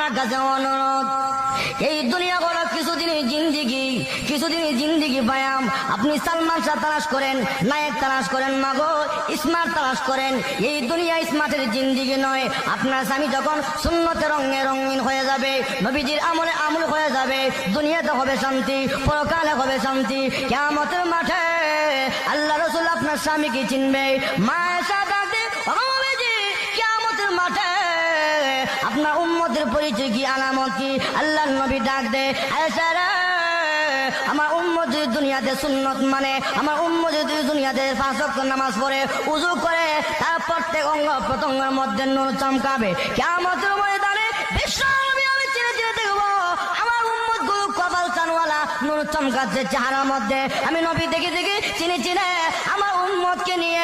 আপনার কাছে অনুরোধ, এই দুনিয়া বড় কিছুদিনই জিন্দিগি পায়াম। আপনি সালমান শাহ তালাশ করেন, নায়ক তালাশ করেন, মাগো স্মার্ট তালাশ করেন। এই দুনিয়া স্মার্টের জিন্দিগি নয়। আপনার স্বামী যখন সুন্নতে রঙে রঙিন হয়ে যাবে, নবীজির আমলে আমল হয়ে যাবে, দুনিয়াতে হবে শান্তি, পরকালে হবে শান্তি। কিয়ামতের মাঠে আল্লাহ রাসূল আপনার স্বামীকে চিনবে। মায়ের সাথে কিয়ামতের মাঠে আপনার উম্মতের পরিচয় কি, আলামত কি? আল্লাহর নবী ডাক দে, আয়েশা রে, আমার উম্মত যদি দুনিয়াতে সুন্নত মানে, আমার উম্মত যদি দুনিয়াতে 5 ওয়াক্ত নামাজ পড়ে, ওযু করে, তার প্রত্যেক অঙ্গ প্রত্যঙ্গের মধ্যে নূর চমকাবে। কিয়ামতের ময়দানে বিশ্ব নবী আমি চিনে চিনে দেখব আমার উম্মত গুলো কপাল চানওয়ালা, নূর চমকাচ্ছে চেহারার মধ্যে। আমি নবী দেখে চিনে চিনে আমার উম্মতকে নিয়ে